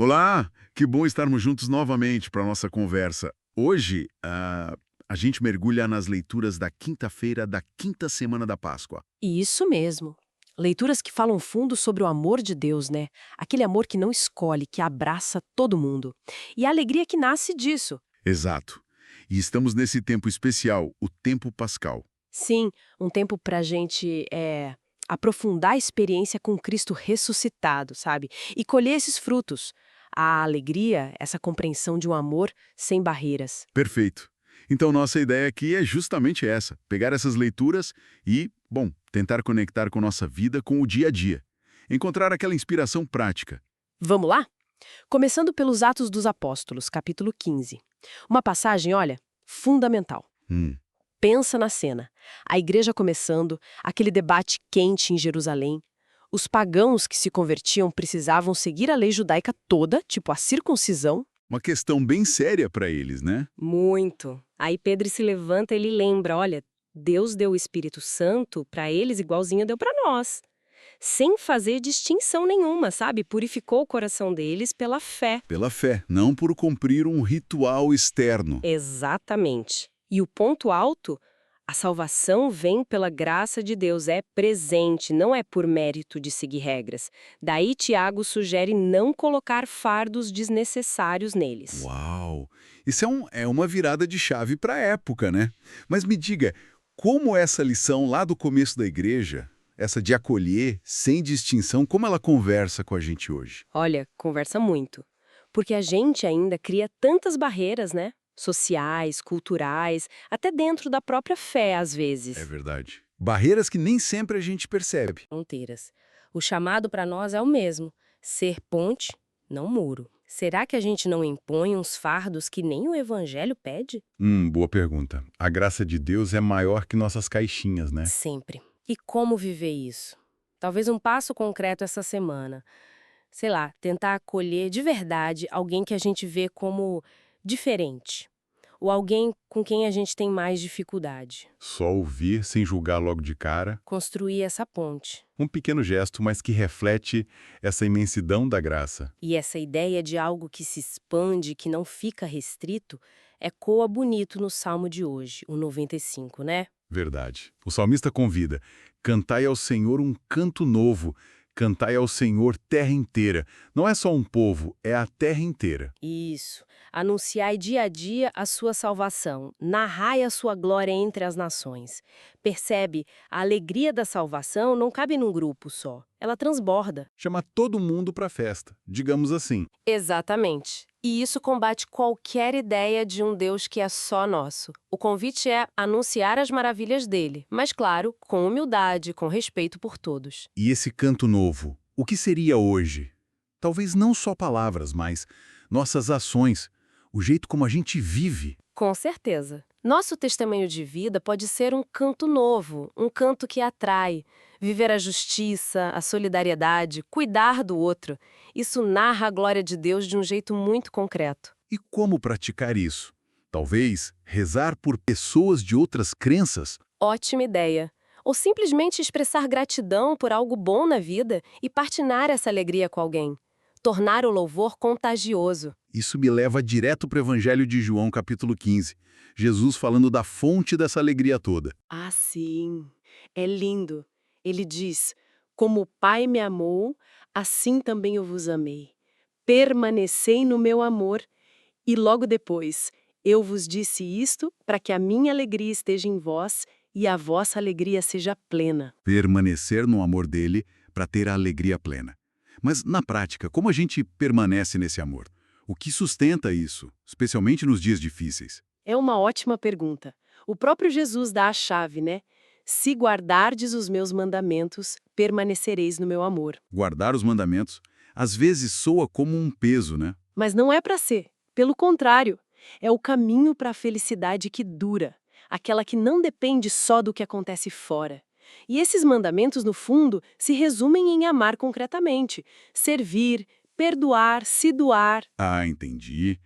Olá, que bom estarmos juntos novamente para a nossa conversa. Hoje, a gente mergulha nas leituras da quinta-feira da quinta semana da Páscoa. Isso mesmo. Leituras que falam fundo sobre o amor de Deus, né? Aquele amor que não escolhe, que abraça todo mundo. E a alegria que nasce disso. Exato. E estamos nesse tempo especial, o tempo pascal. Sim, um tempo pra gente aprofundar a experiência com Cristo ressuscitado, sabe? E colher esses frutos. A alegria, essa compreensão de um amor sem barreiras. Perfeito. Então, nossa ideia aqui é justamente essa: pegar essas leituras e, bom, tentar conectar com nossa vida, com o dia a dia. Encontrar aquela inspiração prática. Vamos lá? Começando pelos Atos dos Apóstolos, capítulo 15. Uma passagem, olha, fundamental. Hum, Pensa na cena. A igreja começando, aquele debate quente em Jerusalém. Os pagãos que se convertiam precisavam seguir a lei judaica toda, tipo a circuncisão. uma questão bem séria para eles, né? Muito. Aí Pedro se levanta e ele lembra, olha, Deus deu o Espírito Santo para eles igualzinho deu para nós. Sem fazer distinção nenhuma, sabe? Purificou o coração deles pela fé. Pela fé, não por cumprir um ritual externo. Exatamente. E o ponto alto? A salvação vem pela graça de Deus, é presente, não é por mérito de seguir regras. Daí Tiago sugere não colocar fardos desnecessários neles. Uau! Isso é uma virada de chave para a época, né? Mas me diga, como essa lição lá do começo da igreja, essa de acolher, sem distinção, como ela conversa com a gente hoje? Olha, conversa muito. Porque a gente ainda cria tantas barreiras, né? Sociais, culturais, até dentro da própria fé, às vezes. É verdade. Barreiras que nem sempre a gente percebe. Fronteiras. O chamado para nós é o mesmo: ser ponte, não muro. Será que a gente não impõe uns fardos que nem o evangelho pede? Boa pergunta. A graça de Deus é maior que nossas caixinhas, né? Sempre. E como viver isso? Talvez um passo concreto essa semana. Sei lá, tentar acolher de verdade alguém que a gente vê como diferente. Ou alguém com quem a gente tem mais dificuldade. Só ouvir sem julgar logo de cara. Construir essa ponte. Um pequeno gesto, mas que reflete essa imensidão da graça. E essa ideia de algo que se expande, que não fica restrito, ecoa bonito no Salmo de hoje, o 95, né? Verdade. O salmista convida: cantai ao Senhor um canto novo, cantai ao Senhor terra inteira. Não é só um povo, é a terra inteira. Isso. Anunciai dia a dia a sua salvação, narrai a sua glória entre as nações. Percebe, a alegria da salvação não cabe num grupo só, ela transborda. Chama todo mundo para a festa, digamos assim. Exatamente. E isso combate qualquer ideia de um Deus que é só nosso. O convite é anunciar as maravilhas dele, mas claro, com humildade, com respeito por todos. E esse canto novo, o que seria hoje? Talvez não só palavras, mas nossas ações, o jeito como a gente vive. Com certeza. Nosso testemunho de vida pode ser um canto novo, um canto que atrai. Viver a justiça, a solidariedade, cuidar do outro. Isso narra a glória de Deus de um jeito muito concreto. E como praticar isso? Talvez rezar por pessoas de outras crenças? Ótima ideia. Ou simplesmente expressar gratidão por algo bom na vida e partilhar essa alegria com alguém. Tornar o louvor contagioso. Isso me leva direto para o Evangelho de João, capítulo 15. Jesus falando da fonte dessa alegria toda. Ah, sim. É lindo. Ele diz: como o Pai me amou, assim também eu vos amei. Permanecei no meu amor. E logo depois, eu vos disse isto para que a minha alegria esteja em vós e a vossa alegria seja plena. Permanecer no amor dele para ter a alegria plena. Mas, na prática, como a gente permanece nesse amor? O que sustenta isso, especialmente nos dias difíceis? É uma ótima pergunta. O próprio Jesus dá a chave, né? Se guardardes os meus mandamentos, permanecereis no meu amor. Guardar os mandamentos, às vezes soa como um peso, né? Mas não é para ser. Pelo contrário, é o caminho para a felicidade que dura, aquela que não depende só do que acontece fora. E esses mandamentos, no fundo, se resumem em amar concretamente, servir, perdoar, se doar. Ah, entendi.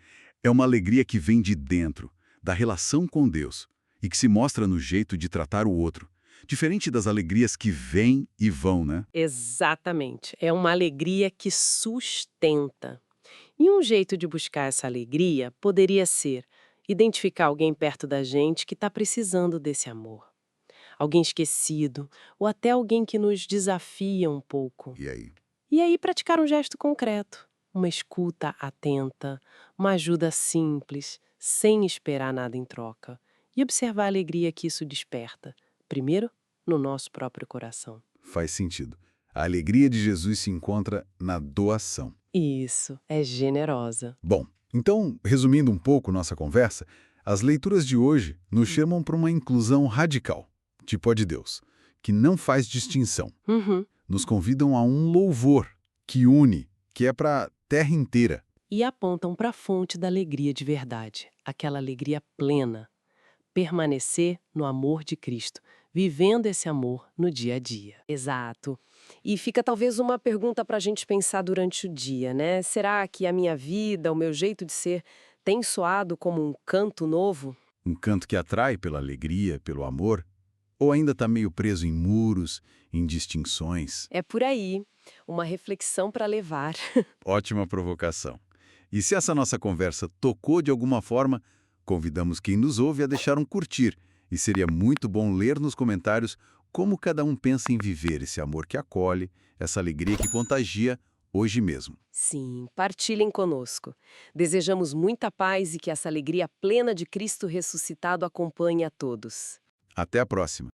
É uma alegria que vem de dentro, da relação com Deus, e que se mostra no jeito de tratar o outro. Diferente das alegrias que vêm e vão, né? Exatamente. É uma alegria que sustenta. E um jeito de buscar essa alegria poderia ser identificar alguém perto da gente que está precisando desse amor. Alguém esquecido, ou até alguém que nos desafia um pouco. E aí? E aí praticar um gesto concreto, uma escuta atenta, uma ajuda simples, sem esperar nada em troca. E observar a alegria que isso desperta, primeiro no nosso próprio coração. Faz sentido. A alegria de Jesus se encontra na doação. Isso, é generosa. Bom, então, resumindo um pouco nossa conversa, as leituras de hoje nos chamam para uma inclusão radical, tipo a de Deus, que não faz distinção. Uhum. Nos convidam a um louvor que une, que é para a terra inteira. E apontam para a fonte da alegria de verdade, aquela alegria plena. Permanecer no amor de Cristo, vivendo esse amor no dia a dia. Exato. E fica talvez uma pergunta para a gente pensar durante o dia, né? Será que a minha vida, o meu jeito de ser, tem soado como um canto novo? Um canto que atrai pela alegria, pelo amor, ou ainda está meio preso em muros, em distinções? É por aí. Uma reflexão para levar. Ótima provocação. E se essa nossa conversa tocou de alguma forma, convidamos quem nos ouve a deixar um curtir. E seria muito bom ler nos comentários como cada um pensa em viver esse amor que acolhe, essa alegria que contagia hoje mesmo. Sim, partilhem conosco. Desejamos muita paz e que essa alegria plena de Cristo ressuscitado acompanhe a todos. Até a próxima!